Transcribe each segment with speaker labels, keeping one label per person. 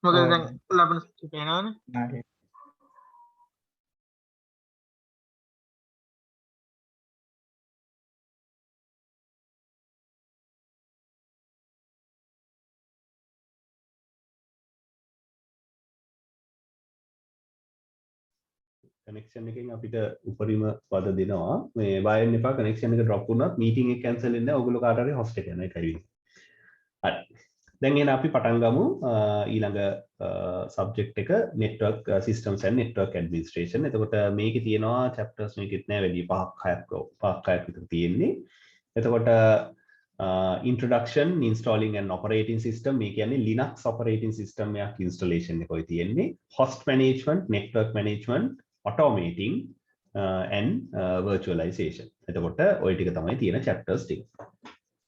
Speaker 1: මොකද දැන් ලබන පේනවනේ.
Speaker 2: හරි.
Speaker 3: කනෙක්ෂන් එකෙන් අපිට උපරිම පද දෙනවා මේ වයන් එපා කනෙක්ෂන් එක ඩ්‍රොප් වුණත් මීටින් එක කැන්සල් වෙන්නේ නැහැ ඔයගොල්ලෝ කාට හරි හොස්ට් එක යන එකයි වෙන්නේ. හරි. දැන් එන අපි පටන් ගමු ඊළඟ සබ්ජෙක්ට් එක network systems and network administration. එතකොට මේකේ තියෙනවා chapters මේකෙත් නෑ වැඩි 5-6ක් විතර තියෙන්නේ. එතකොට introduction installing an operating system මේ කියන්නේ Linux operating system එකක් installation එක ඔය තියෙන්නේ. host management, network management, automating and virtualization. එතකොට ওই ටික තමයි තියෙන chapters ටික.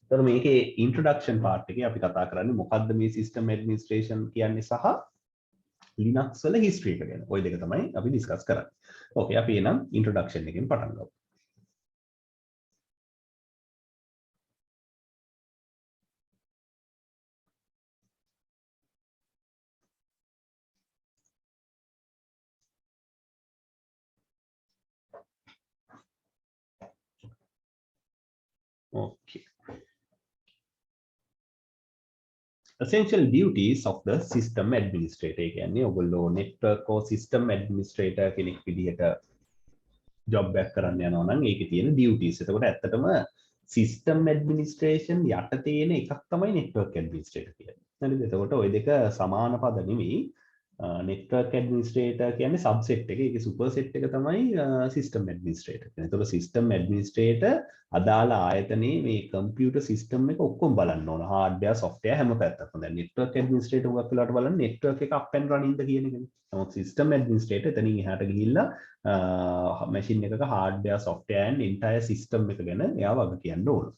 Speaker 3: එතකොට මේකේ introduction part එකේ අපි කතා කරන්නේ මොකද්ද මේ system administration කියන්නේ සහ Linux වල history එක ගැන. ওই දෙක තමයි අපි discuss කරන්නේ. ඕකේ අපි එනම් introduction එකෙන් පටන් ගමු. Okay. Essential duties of the system administrator කියන්නේ ඔයගොල්ලෝ network or system administrator කෙනෙක් විදිහට job එකක් කරන්න යනවා නම් ඒකේ තියෙන duties. එතකොට ඇත්තටම system administration යට තියෙන එකක් තමයි network administrator කියන්නේ. හරිද? එතකොට ওই දෙක සමාන පද නෙමෙයි. network administrator කියන්නේ subset එක. ඒකේ superset එක තමයි system administrator. එතකොට system administrator අදාළ ආයතනයේ මේ computer system එක ඔක්කොම බලන්න ඕන. hardware software හැම පැත්තක්ම. දැන් network administrator උගක් වෙලාවට බලන්න network එක up and running ද කියන එකනේ. නමුත් system administrator එතනින් එහාට ගිහිල්ලා machine එකක hardware software and entire system එක ගැන එයා වග කියන්න ඕන.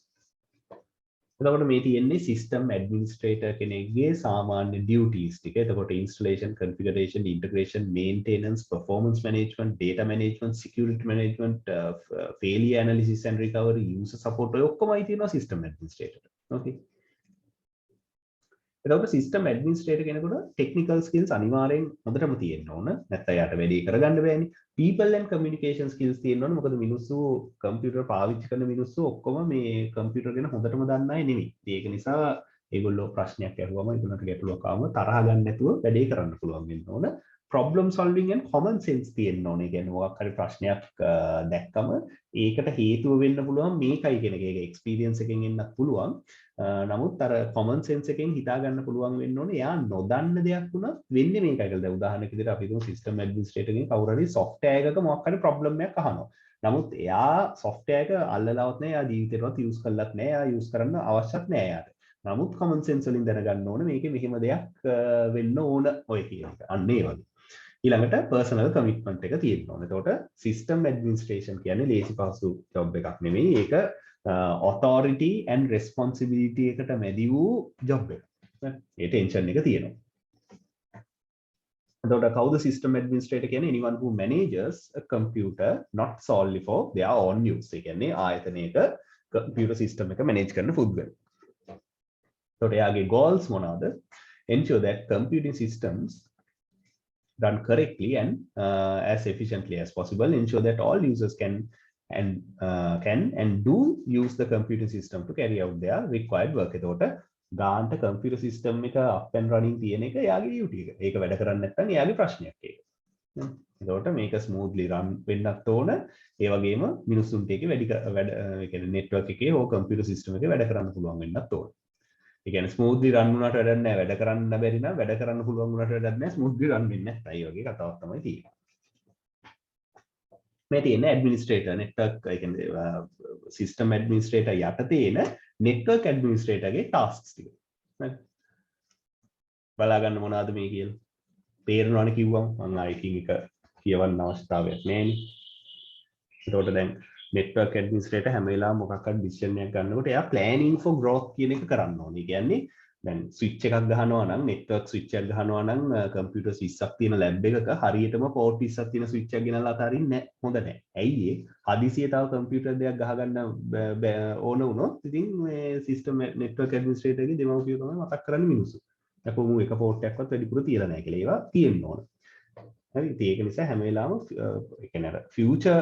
Speaker 3: එතකොට මේ තියෙන්නේ system administrator කෙනෙක්ගේ සාමාන්‍ය duties ටික. එතකොට installation, configuration, integration, maintenance, performance management, data management, security management, failure analysis and recovery, user support ඔය ඔක්කොමයි තියෙනවා system administrator. Okay. එතකොට system administrator කෙනෙකුට technical skills අනිවාර්යෙන් හොඳටම තියෙන්න ඕන. නැත්නම් යාට වැඩේ කරගන්න බෑනේ. people and communication skills තියෙන්න ඕන. මොකද මිනිස්සු computer පාවිච්චි කරන මිනිස්සු ඔක්කොම මේ computer ගැන හොඳටම දන්න අය නෙමෙයි. ඒක නිසා ඒගොල්ලෝ ප්‍රශ්නයක් අහුවම ඒගොල්ලන්ට ගැටලුවක් ආවම තරහ ගන්න නැතුව වැඩේ කරන්න පුළුවන් වෙන්න ඕන. problem solving and common sense තියෙන්න ඕන. ඒ කියන්නේ මොකක් හරි ප්‍රශ්නයක් දැක්කම ඒකට හේතුව වෙන්න පුළුවන් මේකයි කියන එක. ඒක experience එකෙන් එන්නත් පුළුවන්. නමුත් අර common sense එකෙන් හිතා ගන්න පුළුවන් වෙන්න ඕනේ. එයා නොදන්න දෙයක් වුණත් වෙන්නේ මේකයි කියලා. දැන් උදාහරණයක් විදිහට අපි හිතමු system administrator කෙනෙක් කවුරු හරි software එකක මොකක් හරි problem එකක් අහනවා. නමුත් එයා software එක අල්ලලවත් නැහැ. එයා ජීවිතේටවත් use කරලත් නැහැ. එයා use කරන්න අවශ්‍යත් නැහැ එයාට. නමුත් common sense වලින් දැනගන්න ඕනේ මේකේ මෙහෙම දෙයක් වෙන්න ඕන ඔය කියන එක. අන්න ඒ වගේ. ඊළඟට personal commitment එක තියෙන්න ඕනේ. එතකොට system administration කියන්නේ ලේසි පහසු job එකක් නෙමෙයි. ඒක authority and responsibility එකට මැදි වූ job එක. ඒ tension එක තියෙනවා. එතකොට කවුද system administrator කියන්නේ? anyone who manages a computer not solely for their own use. ඒ කියන්නේ ආයතනයක computer system එක manage කරන පුද්ගලයෙක්. එතකොට එයාගේ goals මොනවාද? ensure that computing systems run correctly and as efficiently as possible. Ensure that all users can and do use the computing system to carry out their required work. එතකොට ගාන්ට computer system එක up and running තියෙන එක එයාගේ duty එක. ඒක වැඩ කරන්නේ නැත්නම් එයාගේ ප්‍රශ්නයක් ඒක. එතකොට මේක smoothly run වෙන්නත් ඕන. ඒ වගේම මිනිස්සුන්ට ඒකේ වැඩ ඒ කියන්නේ network එකේ හෝ computer system එකේ වැඩ කරන්න පුළුවන් වෙන්නත් ඕන. ඒ කියන්නේ smoothly run වුණාට වැඩක් නැහැ. වැඩ කරන්න බැරි නම් වැඩ කරන්න පුළුවන් වුණාට වැඩක් නැහැ. smoothly run වෙන්නේ නැත්නම් ඒ වගේ කතාවක් තමයි තියෙන්නේ. මේ තියෙන administrator network ඒ කියන්නේ system administrator යට තියෙන network administrator ගේ tasks ටික. හරි. බලා ගන්න මොනවද මේ කියලා. තේරෙනවනේ කිව්වම මම ආයෙකින් එක කියවන්න අවශ්‍යතාවයක් නැහැ නේ. ඒකට දැන් network administrator හැම වෙලාවෙම මොකක් හරි decision එකක් ගන්නකොට එයා planning for growth කියන එක කරන්න ඕනේ. කියන්නේ දැන් switch එකක් ගහනවා නම් network switch එකක් ගහනවා නම් computer 20ක් තියෙන lab එකක හරියටම port 20ක් තියෙන switch එකක් ගෙනල්ලා අතාරින්නේ හොඳ නැහැ. ඇයි ඒ? හදිසියේ තව computer දෙයක් ගහගන්න ඕන වුණොත් ඉතින් මේ system network administrator ගේ දෙමව්පියෝ තමයි මතක් කරන්නේ මිනිස්සු. කොහොම එක පෝට් එකක්වත් වැඩිපුර තියලා නැහැ කියලා ඒවා තියෙන්න ඕන. හරි ඉතින් ඒක නිසා හැම වෙලාවෙම ඒ කියන්නේ අර ෆියුචර්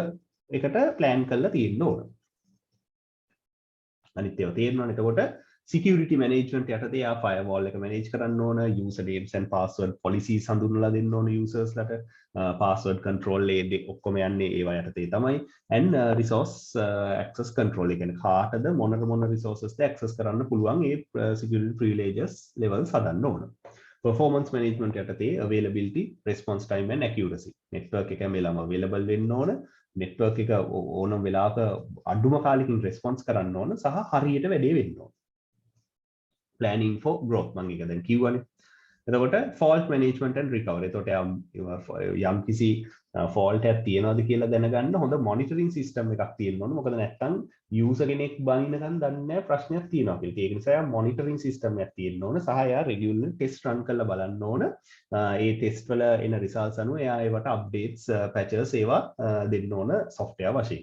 Speaker 3: එකට ප්ලෑන් කරලා තියෙන්න ඕන. අනිත් ඒවා තේරෙනවනේ. එතකොට security management යටතේ ආ firewall එක manage කරන්න ඕන, user names and password policies හඳුන්වලා දෙන්න ඕන usersලට, password control ඒ ඔක්කොම යන්නේ ඒවා යටතේ තමයි. and resource access control එක කියන්නේ කාටද මොන resources ද access කරන්න පුළුවන් ඒ security privileges levels හදන්න ඕන. performance management යටතේ availability, response time and accuracy. network එක හැමෙලාම available වෙන්න ඕන. network එක ඕනම වෙලාවක අඩුම කාලෙකින් response කරන්න ඕන සහ හරියට වැඩේ වෙන්න ඕන. planning for growth මම එක දැන් කිව්වනේ. එතකොට fault management and recovery. එතකොට යම් කිසි fault එකක් තියනවාද කියලා දැනගන්න හොඳ monitoring system එකක් තියෙන්න ඕන. මොකද නැත්තම් user කෙනෙක් බනිනකන් දන්නේ නැහැ ප්‍රශ්නයක් තියෙනවා කියලා. ඒක නිසා monitoring system එකක් තියෙන්න ඕන සහ එයා regular test run කරලා බලන්න ඕන. ඒ test වල එන results අනුව එයා ඒවට updates patches ඒවා දෙන්න ඕන software වශයෙන්.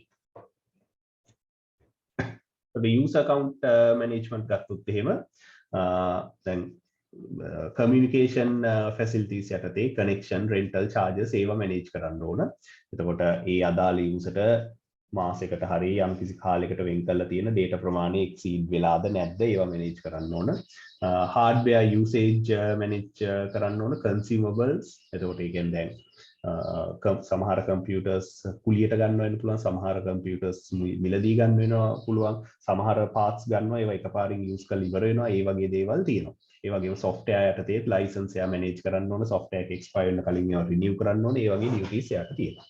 Speaker 3: user account management ගත්තොත් එහෙම then communication facilities යටතේ connection rental charges ඒවා manage කරන්න ඕන. එතකොට ඒ අදාළ userට මාසයකට හරි යම් කිසි කාලයකට වෙන් කරලා තියෙන data ප්‍රමාණය exceed වෙලාද නැද්ද ඒවා manage කරන්න ඕන. hardware usage manage කරන්න ඕන. consumables එතකොට ඒ කියන්නේ දැන් සමහර computers කුලියට ගන්න වෙන්න පුළුවන්, සමහර computers මිලදී ගන්න වෙනවා පුළුවන්, සමහර parts ගන්නවා ඒවා එකපාරින් use කරලා ඉවර වෙනවා. ඒ වගේ දේවල් තියෙනවා. ඒ වගේම software යටතේ license එක manage කරන්න ඕන, software එක expire වෙන කලින් ඒවා renew කරන්න ඕන. ඒ වගේ duties යට තියෙනවා.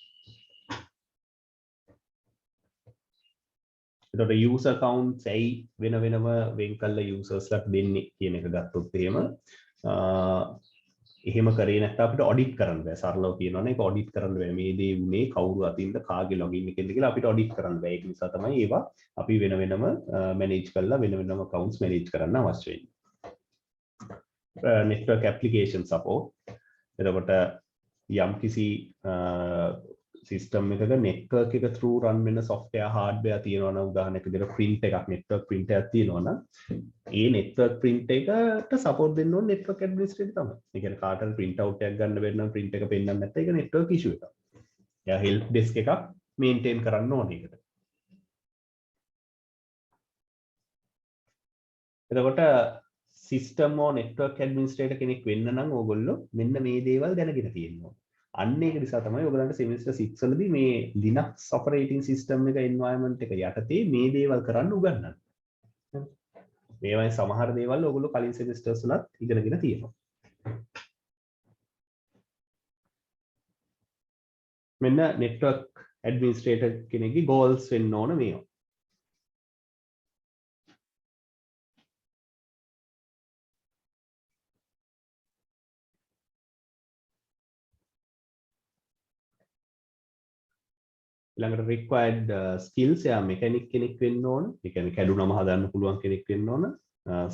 Speaker 3: එතකොට user accounts ඇයි වෙන වෙනම වෙන් කරලා usersලට දෙන්නේ කියන එක ගත්තොත් එහෙම කරේ නැත්නම් අපිට ඔඩිට් කරන්න බෑ. සරලව කියනවනේ ඒක ඔඩිට් කරන්න බෑ. මේ දේ උනේ කවුරු අතින්ද කාගේ login එකෙන්ද කියලා අපිට ඔඩිට් කරන්න බෑ. ඒක නිසා තමයි ඒවා අපි වෙන වෙනම manage කරලා වෙන වෙනම accounts manage කරන්න අවශ්‍ය වෙන්නේ. network application support. එතකොට යම් කිසි system එකක network එක through run වෙන software hardware තියෙනවා නම් උදාහරණයක් විදිහට print එකක් network printer එකක් තියෙනවා නම් ඒ network print එකට support දෙන්න ඕන network administrator තමයි. ඒ කියන්නේ කාටද print out එකක් ගන්න බැරි නම් print එක පෙන්නන්න නැත්නම් ඒක network issue එකක්. එයා help desk එකක් maintain කරන්න ඕනේ ඒකට. එතකොට system or network administrator කෙනෙක් වෙන්න නම් ඕගොල්ලෝ මෙන්න මේ දේවල් දැනගෙන තියෙන්න ඕනේ. අන්න ඒක නිසා තමයි ඔයගලන්ට semester 6 වලදී මේ Linux operating system එක environment එක යටතේ මේ දේවල් කරන්න උගන්වන්නේ. මේවායි සමහර දේවල් ඔයගොල්ලෝ කලින් semesters වලත් ඉගෙනගෙන තියෙනවා. මෙන්න network administrator කෙනෙක්ගේ goals වෙන්න ඕන මේවා. ඊළඟට required skills යා mechanic කෙනෙක් වෙන්න ඕන. ඒ කියන්නේ කැඩුනම හදන්න පුළුවන් කෙනෙක් වෙන්න ඕන.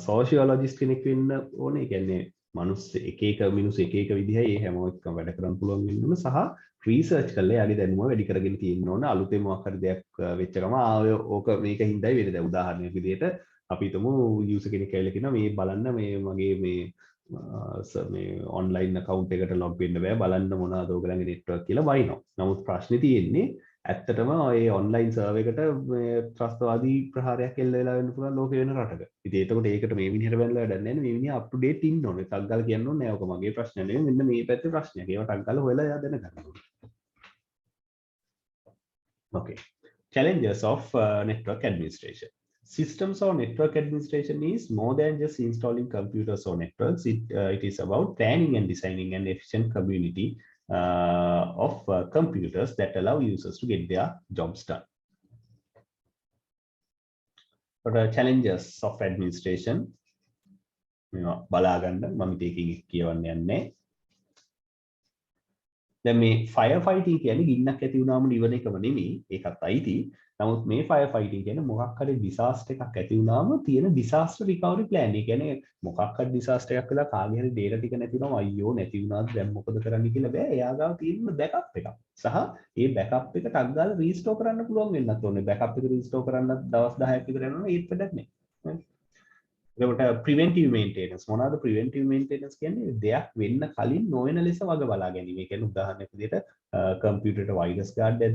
Speaker 3: sociologist කෙනෙක් වෙන්න ඕන. ඒ කියන්නේ මිනිස් එක එක විදිහයි ඒ හැම එකම වැඩ කරන්න පුළුවන් වෙන්න ඕන. සහ research කරලා යාගේ දැනුම වැඩි කරගෙන තියෙන්න ඕන. අලුතෙන් මොකක් හරි දෙයක් වෙච්ච ගම ඕක මේක හින්දායි වෙන්නේ. දැන් උදාහරණයක් විදිහට අපි හිතමු user කෙනෙක් කියලා කියනවා මේ බලන්න මේ මගේ මේ online account එකට log වෙන්න බෑ බලන්න මොනවද ඔයගලගේ network කියලා වයින්නවා. නමුත් ප්‍රශ්නේ තියෙන්නේ ඇත්තටම ඔය ඔන්ලයින් සර්වර් එකට මේ ත්‍රස්තවාදී ප්‍රහාරයක් එල්ල වෙලා වෙන්න පුළුවන් ලෝකෙ වෙන රටක. ඉතින් එතකොට ඒකට මේ විදිහට බැලලා වැඩක් නැහැ නේ. මේ විදිහ අප් ටු ඩේට් ඉන්න ඕනේ. ටක් ගාලා කියන්න ඕනේ නෑ. ඔක මගේ ප්‍රශ්නය නෙවෙයි. මෙන්න මේ පැත්තේ ප්‍රශ්නයක්. ඒවා ටක් ගාලා හොයලා එයා දැනගන්න ඕනේ. Okay. Challenges of network administration. Systems or network administration is more than just installing computers or networks. It is about planning and designing an efficient community of computers that allow users to get their jobs done. What are challenges of administration? බලාගන්න මම මේකකින් කියවන්න යන්නේ. දැන් මේ fire ෆයිටින් කියන්නේ ගින්නක් ඇති වුණාම නිවන එකම නෙමෙයි. ඒකත් අයිති. නමුත් මේ ෆයර් ෆයිටින් කියන්නේ මොකක් හරි ඩිසාස්ටර් එකක් ඇති වුණාම තියෙන ඩිසාස්ටර් රිකවරි ප්ලෑන්. ඒ කියන්නේ මොකක් හරි ඩිසාස්ටර් එකක් වෙලා කාගේ හරි ඩේටා ටික නැති වුණාම අයියෝ නැති වුණාද දැන් මොකද කරන්න කියලා බෑ. එයා ගාව තියෙන බෑකප් එකක්. සහ ඒ බෑකප් එක ටක් ගාලා රීස්ටෝර් කරන්න පුළුවන් වෙන්නත් ඕනේ. බෑකප් එක රීස්ටෝර් කරන්න දවස් 10ක් විතර යනවා ඒත් වැඩක් නෑ. එතකොට preventive maintenance මොනවාද preventive maintenance කියන්නේ දෙයක් වෙන්න කලින් නොවන ලෙස වග බලා ගැනීම. ඒ කියන්නේ උදාහරණයක් විදිහට කම්පියුටරේට වෛරස් ගාඩ් එකක්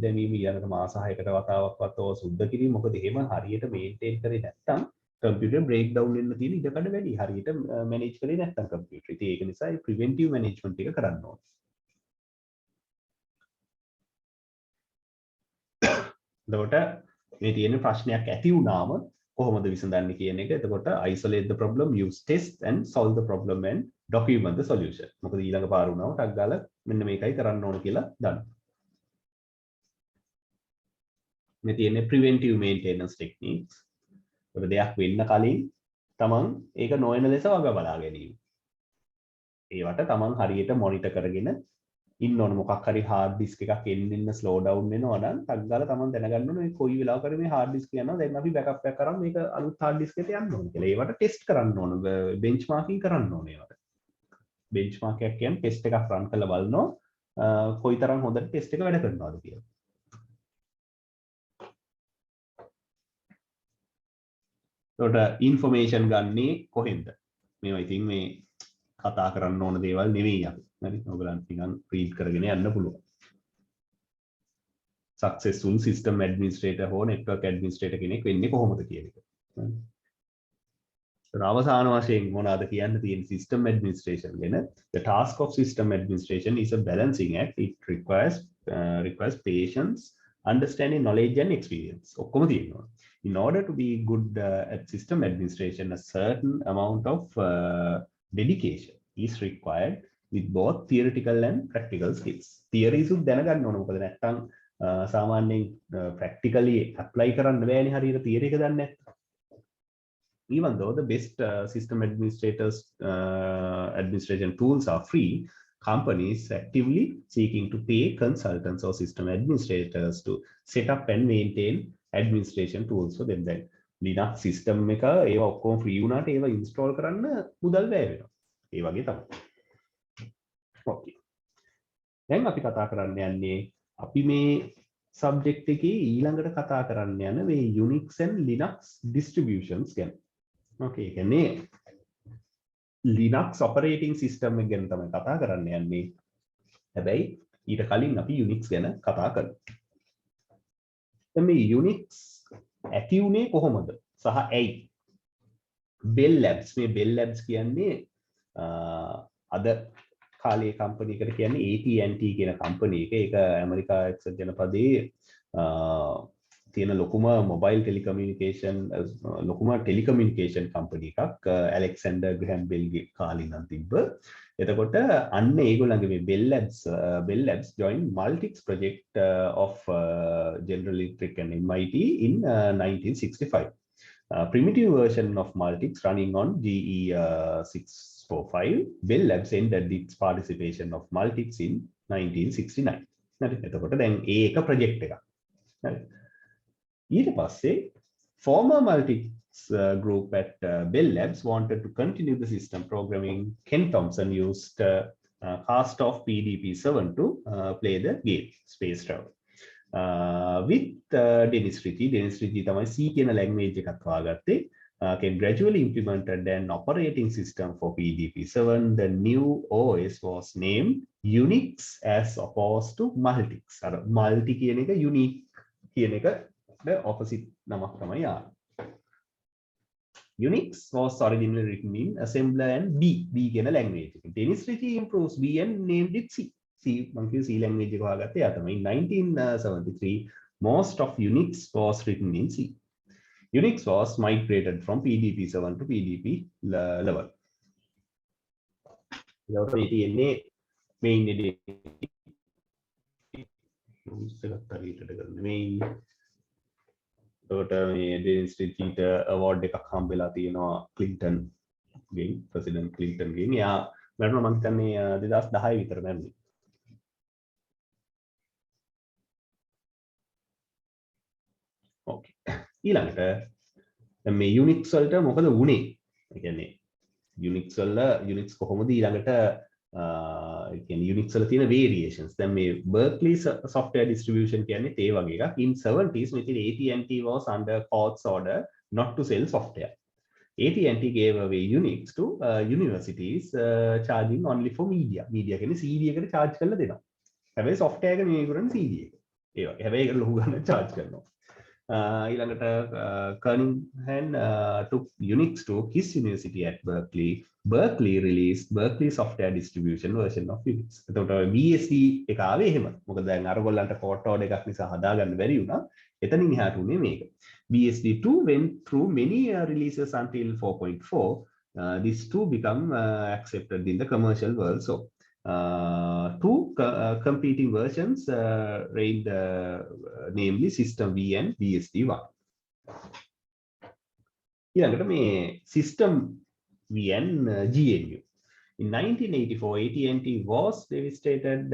Speaker 3: දැමීම ඊළඟට මාස 6කට වතාවක්වත් ඕව සුද්ධ කිරීම. මොකද එහෙම හරියට මේන්ටේන් කරේ නැත්නම් කම්පියුටර් බ්‍රේක් ඩවුන් වෙන්න තියෙන ඉඩකඩ වැඩි. හරියට මැනේජ් කරේ නැත්නම් කම්පියුටර්. ඉතින් ඒක නිසා මේ preventive management එක කරන්න ඕනේ. එතකොට මේ තියෙන ප්‍රශ්නයක් ඇති වුණාම කොහොමද විසඳන්නේ කියන එක. එතකොට isolate the problem, use test and solve the problem and document the solution. මොකද ඊළඟ පාර වුණාම ටක් ගාලා මෙන්න මේකයි කරන්න ඕන කියලා දන්න. මේ තියෙන්නේ preventive maintenance techniques. ඔබ දෙයක් වෙන්න කලින් තමන් ඒක නොවන ලෙස වග බලා ගැනීම. ඒවට තමන් හරියට මොනිටර් කරගෙන ඉන්න ඕන. මොකක් හරි hard disk එකක් එන්න slow down වෙනවා නම් ටක් ගාලා තමන් දැනගන්න ඕනේ මේ කොයි වෙලාවක හරි මේ hard disk යනවා. දැන් අපි backup එකක් කරන් මේක අලුත් hard disk එකට යන්න ඕන කියලා. ඒවට ටෙස්ට් කරන්න ඕන. benchmarking කරන්න ඕනේ ඒවට. benchmark එකක් කියන්නේ ටෙස්ට් එකක් run කරලා බලනවා කොයිතරම් හොඳට ටෙස්ට් එක වැඩ කරනවද කියලා. එතකොට ඉන්ෆර්මේෂන් ගන්නේ කොහෙන්ද? මේවා ඉතින් මේ කතා කරන්න ඕන දේවල් නෙවෙයි අපි. හරි. ඔයගලන්ට නිකන් රීඩ් කරගෙන යන්න පුළුවන්. successful system administrator හෝ network administrator කෙනෙක් වෙන්නේ කොහොමද කියන එක. අවසාන වශයෙන් මොනවාද කියන්න තියෙන system administration ගැන? The task of system administration is a balancing act. It requires patience, understanding, knowledge and experience. ඔක්කොම තියෙනවා. In order to be good at system administration, a certain amount of dedication is required with both theoretical and practical skills. Theories උත් දැනගන්න ඕන. මොකද නැත්තම් සාමාන්‍යයෙන් practically apply කරන්න බෑනේ හරියට theory එක දන්නේ නැත්නම්. Even though the best system administration tools are free, companies actively seeking to pay consultants or system administrators to set up and maintain administration tools for them. Then Linux system එක ඒවා ඔක්කොම free වුණාට ඒවා install කරන්න මුදල් වැය වෙනවා. ඒ වගේ තමයි. Okay. දැන් අපි කතා කරන්න යන්නේ අපි මේ subject එකේ ඊළඟට කතා කරන්න යන මේ Unix and Linux distributions ගැන. Okay, ඒ කියන්නේ Linux operating system එක ගැන තමයි කතා කරන්න යන්නේ. හැබැයි ඊට කලින් අපි Unix ගැන කතා කරමු. දැන් මේ Unix ඇති වුණේ කොහොමද? සහ ඇයි? Bell Labs මේ Bell Labs කියන්නේ අද කාලේ කම්පැනි එකට කියන්නේ AT&T කියන කම්පැනි එක. ඒක ඇමරිකා එක්සත් ජනපදයේ තියෙන ලොකුම මොබයිල් ටෙලිකමියුනිකේෂන් කම්පැනි එකක්. ඇලෙක්සැන්ඩර් ග්‍රැහම් බෙල්ගේ කාලේ ඉඳන් තිබ්බ. එතකොට අන්න ඒගොල්ලන්ගේ මේ Bell Labs joined Multics project of General Electric and MIT in 1965. Primitive version of Multics running on GE 645. Bell Labs ended its participation of Multics in 1969. හරි. එතකොට දැන් ඒක ප්‍රොජෙක්ට් එකක්. හරි. ඊට පස්සේ former Multics group at Bell Labs wanted to continue the system programming. Ken Thompson used cast off PDP-7 to play the game Space Travel. With Dennis Ritchie තමයි C කියන language එකක් වාගත්තේ. Ken gradually implemented an operating system for PDP-7. The new OS was named Unix as opposed to Multics. අර multi කියන එක unique කියන එක the opposite නමක් තමයි ආ. Unix was originally written in assembler and B කියන language එක. Dennis Ritchie improves B and named it C. මම කිව්ව C language එක හොයාගත්තේ යා තමයි. In 1973 most of Unix was written in C. Unix was migrated from PDP-7 to PDP-11. එතකොට මේ තියෙන්නේ main එකේ එතකොට මේ ඩෙනිස් රිචීට අවෝඩ් එකක් හම්බෙලා තියෙනවා ක්ලින්ටන් ගෙන් ප්‍රෙසිඩන්ට් ක්ලින්ටන් ගෙන්. එයා මරණ මම හිතන්නේ 2010 විතර මැරුණේ. ඕකේ. ඊළඟට දැන් මේ Unix වලට මොකද වුනේ? ඒ කියන්නේ Unix වල Unix කොහොමද ඊළඟට Unix වල තියෙන variations. දැන් මේ Berkeley software distribution කියන්නේ ඒ වගේ එකක්. In 70s මේ තියෙන AT&T was under court's order not to sell software. AT&T gave away Unix to universities, charging only for media. Media කියන්නේ CD එකට charge කරලා දෙනවා. හැබැයි software එක මේ කරන්නේ CD එක. ඒ වගේ. හැබැයි ඒක ලොකු ගන්න charge කරනවා. ඊළඟට Cunningham took Unix to his university at Berkeley. Berkeley released Berkeley software distribution version of Unix. එතකොට BSD එක ආවේ එහෙම. මොකද දැන් අරගොල්ලන්ට කෝට් එකක් නිසා හදාගන්න බැරි වුණා. එතනින් එහාට උනේ මේක. BSD2 went through many releases until 4.4. These two become accepted in the commercial world. So two competing versions reigned, namely System V and BSD1. ඊළඟට මේ System V and GNU. In 1984, AT&T was devastated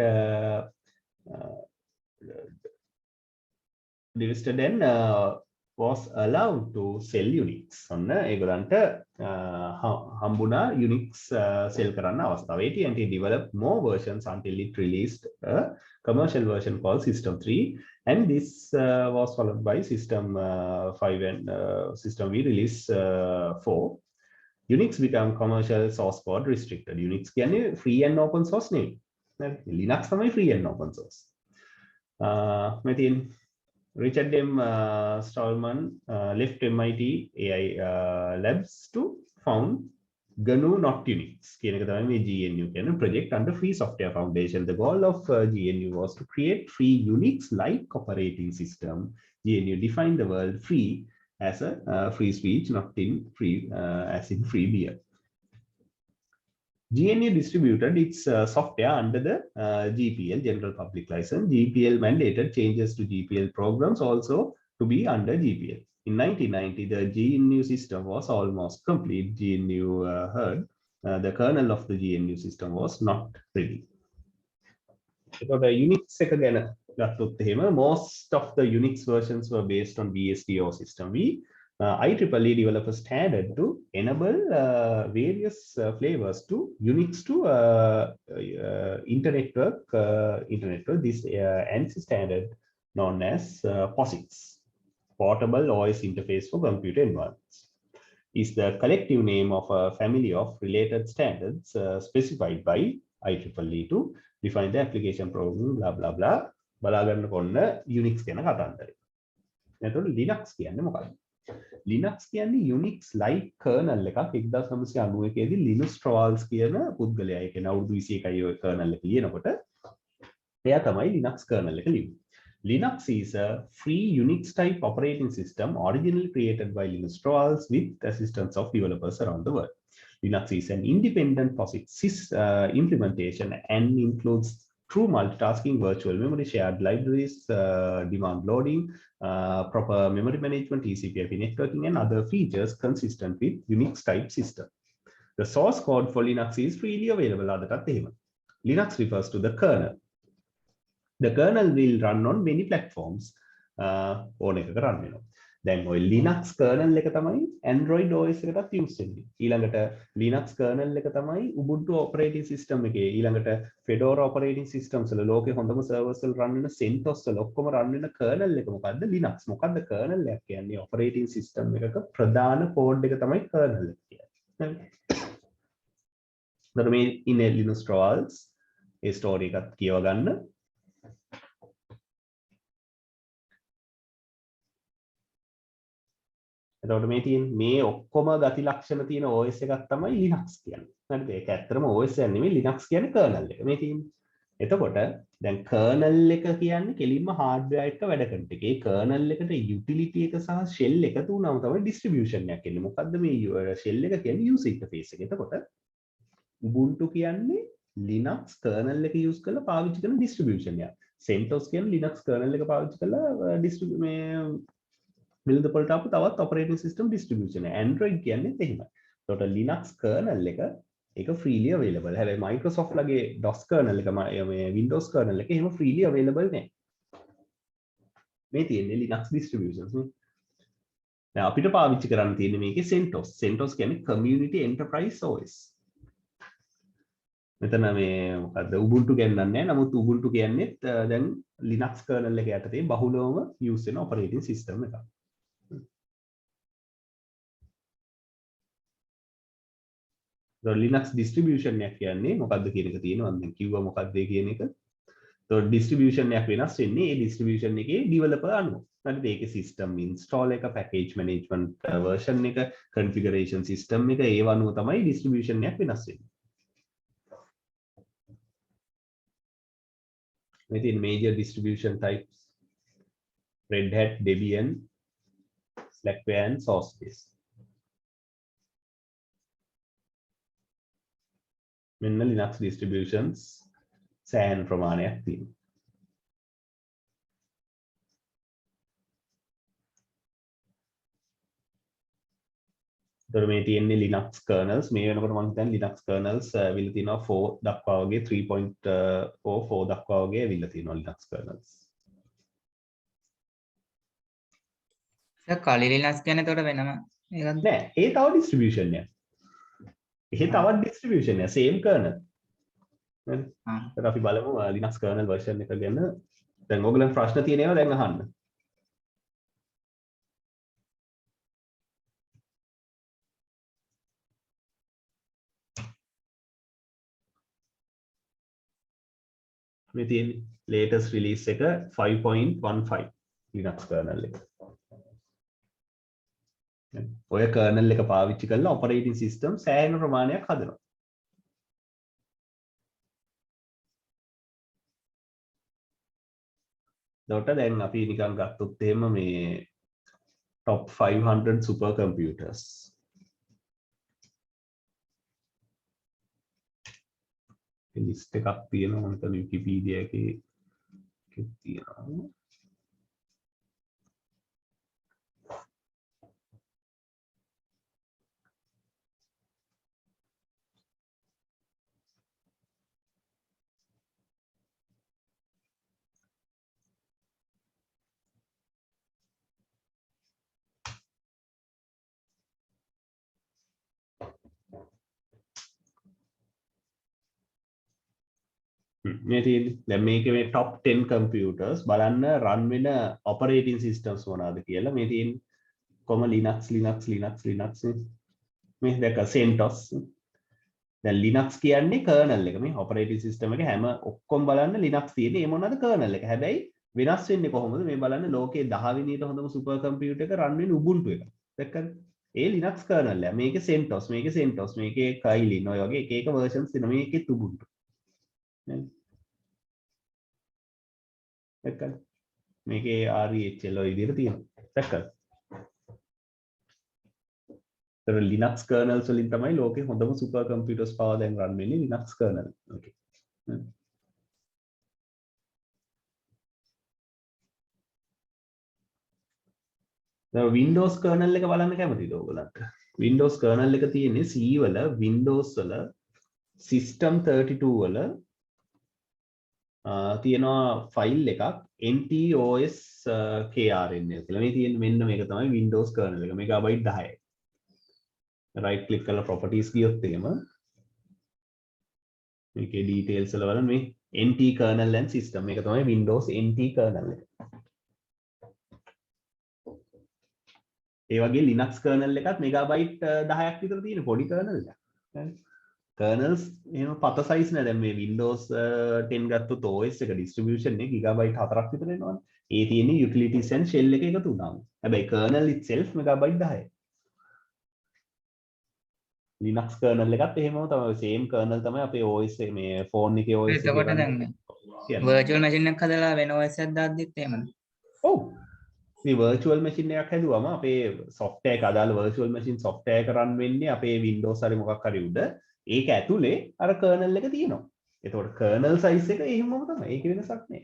Speaker 3: and was allowed to sell Unix. ඔන්න ඒගොල්ලන්ට හම්බුණා Unix sell කරන්න අවස්ථාව. AT&T developed more versions until it released a commercial version called System 3, and this was followed by System 5 and System V release 4. Unix became commercial source code restricted. Unix කියන්නේ free and open source නෙවෙයි. Linux තමයි free and open source. මෙතින් Richard M. Stallman left MIT AI labs to found GNU not Unix. කියන එක තමයි මේ GNU කියන project under Free Software Foundation. The goal of GNU was to create free Unix-like operating system. GNU defined the word free as a free speech, not in free as in free beer. GNU distributed its software under the GPL, General Public License. GPL mandated changes to GPL programs also to be under GPL. In 1990, the GNU system was almost complete. GNU heard the kernel of the GNU system was not ready. So the Unix එක ගැන ගත්තොත් එහෙම most of the Unix versions were based on BSD or System V. IEEE developed a standard to enable various flavors to Unix to Internet-work. This ANSI standard known as POSIX, Portable OS Interface for Computer Environments, is the collective name of a family of related standards specified by IEEE to define the application program, blah blah blah. බලාගන්න කොන්න Unix කියන කතන්දරය. එතකොට Linux කියන්නේ මොකක්ද? Linux කියන්නේ Unix like kernel එකක්. 1991 දී Linus Torvalds කියන පුද්ගලයා, ඒ කියන්නේ අවුරුදු 21යි ඔය kernel එක ලියනකොට එයා තමයි Linux kernel එක ලියුවේ. Linux is a free Unix type operating system originally created by Linus Torvalds with assistance of developers around the world. Linux is an independent POSIX implementation and includes true multitasking, virtual memory, shared libraries, demand loading, proper memory management, TCP/IP networking, and other features consistent with Unix type system. The source code for Linux is freely available. Linux refers to the kernel. The kernel will run on many platforms. දැන් ඔය Linux kernel එක තමයි Android OS එකටත් use වෙන්නේ. ඊළඟට Linux kernel එක තමයි Ubuntu operating system එකේ. ඊළඟට Fedora operating systems වල ලෝකේ හොඳම servers වල run වෙන CentOS වල ඔක්කොම run වෙන kernel එක මොකද්ද? Linux. මොකද්ද kernel එක කියන්නේ? operating system එකක ප්‍රධාන code එක තමයි kernel එක කියන්නේ. හරි. මේ ඉන්නේ Linus Torvalds ඒ story එකත් කියව ගන්න. එතකොට මේ තියෙන මේ ඔක්කොම ගති ලක්ෂණ තියෙන OS එකක් තමයි Linux කියන්නේ. හරිද? ඒක ඇත්තටම OS එක නෙමෙයි, Linux කියන්නේ kernel එක. මේ තියෙන්නේ. එතකොට දැන් kernel එක කියන්නේ කෙලින්ම hardware එක වැඩ කරන එක. ඒ kernel එකට utility එක සහ shell එකතු වුණාම තමයි distribution එකක් එන්නේ. මොකද්ද මේ shell එක කියන්නේ user interface එක. එතකොට Ubuntu කියන්නේ Linux kernel එක use කරලා පාවිච්චි කරන distribution එකක්. CentOS කියන්නේ Linux kernel එක පාවිච්චි කරලා මේ build වලට ආපු තවත් operating system distribution එක. Android කියන්නේත් එහෙමයි. ඒකට Linux kernel එක ඒක freely available. හැබැයි Microsoft ලගේ DOS kernel එක මේ Windows kernel එක එහෙම freely available නෑ. මේ තියෙන්නේ Linux distributions නේ. දැන් අපිට පාවිච්චි කරන්න තියෙන්නේ මේකේ CentOS. CentOS කියන්නේ Community Enterprise OS. මෙතන මේ මොකද්ද Ubuntu ගන්නන්නේ නැහැ. නමුත් Ubuntu කියන්නේත් දැන් Linux kernel එක යටතේ බහුලවම use වෙන operating system එකක්. Linux distribution එකක් කියන්නේ මොකක්ද කියන එක තියෙනවා. මම කිව්වා මොකක්ද කියන එක. ඒතකොට distribution එකක් වෙනස් වෙන්නේ ඒ distribution එකේ developer අනුව. හරිද? ඒකේ system install එක, package management version එක, configuration system එක ඒව අනුව තමයි distribution එකක් වෙනස් වෙන්නේ. Within major distribution types Red Hat, Debian, Slackware and SourceBase. මෙන්න Linux distributions සෑහෙන ප්‍රමාණයක් තියෙනවා. මේ තියෙන්නේ Linux kernels මේ වෙනකොට මම හිතන්නේ Linux kernels විල තියෙනවා 4 දක්වා වගේ 3.4 දක්වා වගේ විල තියෙනවා Linux kernels.
Speaker 2: කලි Linux කියන්නේ එතකොට වෙනම ඒකත්
Speaker 3: නෑ ඒ තව distribution එකක්. ඒ තවත් distribution එක same kernel. හරි. ඒක අපි බලමු Linux kernel version එක ගැන. දැන් ඔයගලන් ප්‍රශ්න තියෙනවා දැන් අහන්න. මේ තියෙන්නේ latest release එක 5.15 Linux kernel එක. ඔය kernel එක පාවිච්චි කරලා operating system සෑහෙන ප්‍රමාණයක් හදනවා. එතකොට දැන් අපි නිකන් ගත්තොත් එහෙම මේ top 500 super computers. list එකක් තියෙනවා මොකද Wikipedia එකේ තියෙනවා. මේ තියෙන්නේ දැන් මේකේ මේ top 10 computers බලන්න run වෙන operating systems මොනවාද කියලා. මේ තියෙන්නේ කොම Linux මේ දැක CentOS. දැන් Linux කියන්නේ kernel එක. මේ operating system එක හැම ඔක්කොම බලන්න Linux තියෙන්නේ ඒ මොනවාද kernel එක. හැබැයි වෙනස් වෙන්නේ කොහොමද? මේ බලන්න ලෝකයේ 10 වෙනියට හොඳම super computer එක run වෙන්නේ Ubuntu එක. දැක්කද? ඒ Linux kernel එක. මේකේ CentOS, මේකේ Kylin ඔය වගේ එක versions තියෙනවා. මේකේ Ubuntu. දැක්කද? මේකේ REHL ඔය විදිහට තියෙනවා. දැක්කද? ඒතර Linux kernels වලින් තමයි ලෝකේ හොඳම super computers පවා දැන් run වෙන්නේ Linux kernel. Okay. දැන් Windows kernel එක බලන්න කැමතිද ඔයගලන්ට? Windows kernel එක තියෙන්නේ C වල, Windows වල, System 32 වල තියෙනවා ෆයිල් එකක් NTOS KRNL කියලා. මේ තියෙන මෙන්න මේක තමයි Windows kernel එක. මෙගාබයිට් 10යි. right click කරලා properties ගියොත් එහෙම මේකේ details වල බලන්න මේ NT kernel and system මේක තමයි Windows NT kernel එක. ඒ වගේ Linux kernel එකත් මෙගාබයිට් 10ක් විතර තියෙන පොඩි kernel එකක්. හරි. kernels එහෙම පත size නෑ. දැන් මේ Windows 10 ගත්තොත් OS එක distribution එක gigabyte 4ක් විතර එනවනේ. ඒ තියෙන්නේ utilities and shell එක එකතු වුණාම. හැබැයි kernel itself megabyte 10යි. Linux kernel එකත් එහෙමම තමයි. same kernel තමයි අපේ OS එක මේ phone එකේ OS එකේ.
Speaker 2: එතකොට දැන් virtual machine එකක් හදලා වෙන OS එකක් දාද්දිත් එහෙමද?
Speaker 3: ඔව්. මේ virtual machine එකක් හැදුවම අපේ software එක අදාළ virtual machine software එක run වෙන්නේ අපේ Windows හරි මොකක් හරි උඩ. ඒක ඇතුලේ අර kernel එක තියෙනවා. එතකොට kernel size එක එහෙමම තමයි. ඒක වෙනසක් නෑ.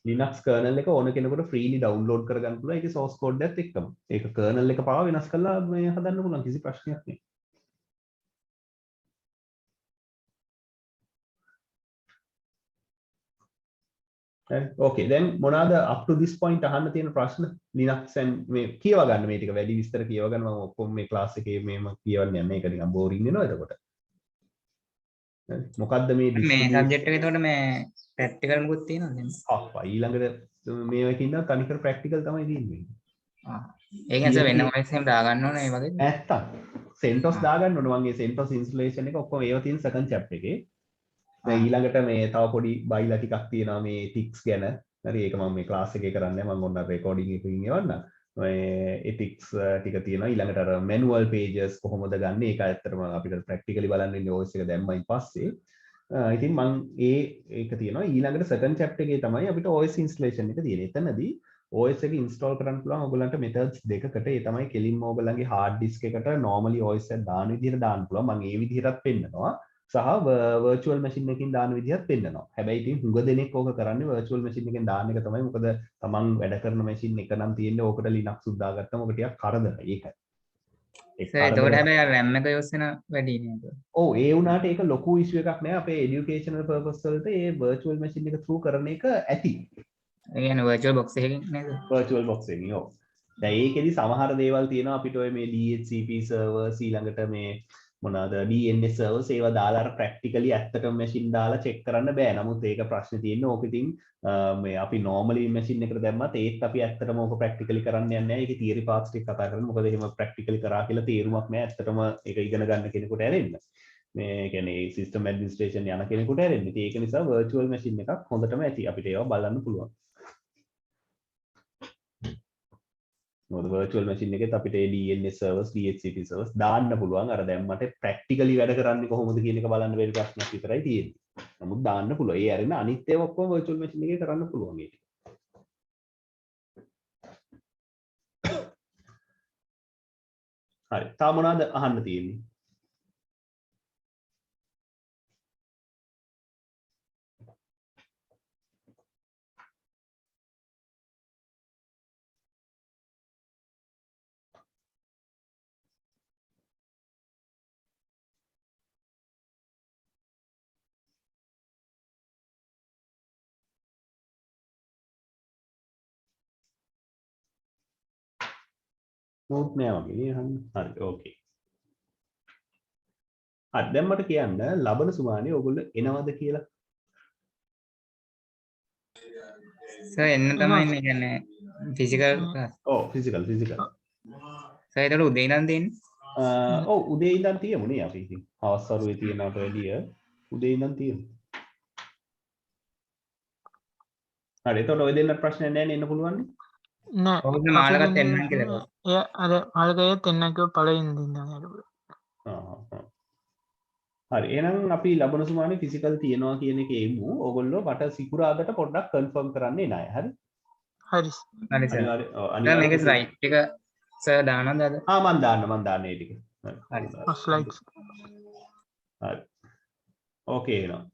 Speaker 3: Linux kernel එක ඕන කෙනෙකුට freely download කරගන්න පුළුවන්. ඒකේ source code එකත් එක්කම. ඒක kernel එක පාව වෙනස් කරලා මේ හදන්න පුළුවන්. කිසි ප්‍රශ්නයක් නෑ. ඕකේ දැන් මොනවාද up to this point අහන්න තියෙන ප්‍රශ්න Linux and මේ කියව ගන්න මේ ටික වැඩි විස්තර කියව ගන්න මම ඔක්කොම මේ ක්ලාස් එකේ මේම කියවන්නේ නැහැ. ඒක නිකන් බෝරින් වෙනවා එතකොට. මොකද්ද මේ
Speaker 2: සබ්ජෙක්ට් එක එතකොට මේ ප්‍රැක්ටිකල් මොකුත් තියෙනවද?
Speaker 3: ඊළඟට මේවකින් නම් තනිකර ප්‍රැක්ටිකල් තමයි තියෙන්නේ.
Speaker 2: ඒක ඇස වෙන OS එකෙන් දාගන්න ඕනේ ඒ වගේ.
Speaker 3: ඇත්තම් CentOS දාගන්න ඕනේ. මගේ CentOS installation එක ඔක්කොම ඒවා තියෙන second chapter එකේ. දැන් ඊළඟට මේ තව පොඩි බයිලා ටිකක් තියෙනවා මේ ethics ගැන. හරි ඒක මම මේ class එකේ කරන්නේ මම ඔන්න recording එකකින් එවන්නම්. මේ ethics ටික තියෙනවා. ඊළඟට අර manual pages කොහොමද ගන්න ඒක ඇත්තටම අපිට practically බලන්න ඉන්නේ OS එක දැම්මයින් පස්සේ. ඉතින් මම ඒක තියෙනවා. ඊළඟට second chapter එකේ තමයි අපිට OS installation එක තියෙන්නේ. එතනදී OS එක install කරන්න පුළුවන් ඔයගලන්ට methods දෙකකට. ඒ තමයි කෙලින්ම ඔයගලන්ගේ hard disk එකට normally OS එක දාන විදිහට දාන්න පුළුවන්. මම ඒ විදිහටත් පෙන්නනවා. සහ virtual machine එකකින් දාන විදිහත් පෙන්නනවා. හැබැයි ඉතින් හුඟ දෙනෙක් ඕක කරන්නේ virtual machine එකෙන් දාන එක තමයි. මොකද තමන් වැඩ කරන machine එක නම් තියෙන්නේ ඕකට Linux උත් දාගත්තම ඔක ටිකක් කරදරයි. ඒකයි.
Speaker 2: ඒකට හැබැයි RAM එක යොස් වෙන වැඩි නේද?
Speaker 3: ඔව් ඒ වුණාට ඒක ලොකු issue එකක් නෑ. අපේ educational purpose වලට ඒ virtual machine එක through කරන එක ඇති.
Speaker 2: ඒ කියන්නේ virtual box එකකින් නේද?
Speaker 3: virtual box එකකින් ඔව්. දැන් ඒකෙදි සමහර දේවල් තියෙනවා අපිට ඔය මේ DHCP servers ඊළඟට මේ මොනවාද DNS servers ඒවා දාලා අර practically ඇත්තටම machine දාලා check කරන්න බෑ. නමුත් ඒක ප්‍රශ්නේ තියෙන්නේ ඕක ඉතින් මේ අපි normally machine එකට දැම්මත් ඒත් අපි ඇත්තටම ඕක practically කරන්න යන්නේ නැහැ. ඒකේ theory parts ටික කතා කරමු. මොකද එහෙම practically කරා කියලා තේරුමක් නැහැ. ඇත්තටම ඒක ඉගෙන ගන්න කෙනෙකුට ඇරෙන්න. මේ කියන්නේ system administration යන කෙනෙකුට ඇරෙන්න. ඉතින් ඒක නිසා virtual machine එකක් හොඳටම ඇති. අපිට ඒවා බලන්න පුළුවන්. මොකද virtual machine එකෙත් අපිට DNS servers DHCP servers දාන්න පුළුවන්. අර දැන් මට practically වැඩ කරන්නේ කොහොමද කියන එක බලන්න බැරි ප්‍රශ්නයක් විතරයි තියෙන්නේ. නමුත් දාන්න පුළුවන්. ඒ ඇරෙන අනිත් ඒවා ඔක්කොම virtual machine එකේ කරන්න පුළුවන් ඒක. හරි. තා මොනවද අහන්න තියෙන්නේ? නෝට් නෑ වගේ නේ අහන්න. හරි ඕකේ. හරි දැන් මට කියන්න ලබන සුමානේ ඔයගොල්ලෝ එනවද කියලා?
Speaker 2: සර් එන්න තමයි මේ කියන්නේ ෆිසිකල් ක්ලාස්.
Speaker 3: ඔව් ෆිසිකල්.
Speaker 2: සර් ඒතර උදේ ඉඳන් තියෙන්නේ?
Speaker 3: ඔව් උදේ ඉඳන් තියමු නේ අපි ඉතින්. හවස් වරුවේ තියෙනවට වැඩිය උදේ ඉඳන් තියමු. හරි එතකොට ඔය දෙන්න ප්‍රශ්න නැහැ නේ එන්න පුළුවන් නේ?
Speaker 1: නෑ.
Speaker 2: ඔව් මාළකත් එන්නම් කියලා.
Speaker 1: එයා අර මාළකයත් එන්න කිව්ව පළවෙනි දින නේද?
Speaker 3: හරි එහෙනම් අපි ලබන සුමානේ ෆිසිකල් තියනවා කියන එක එමු. ඕගොල්ලෝ මට සිකුරාදට පොඩ්ඩක් කන්ෆර්ම් කරන්න එන අය. හරි?
Speaker 1: හරි.
Speaker 2: හරි සර්. මේක ස්ලයිඩ් එක සර් දානවද අද?
Speaker 3: මම දාන්න ඒ ටික.
Speaker 2: හරි.
Speaker 1: ස්ලයිඩ්ස්.
Speaker 3: හරි. ඕකේ එහෙනම්.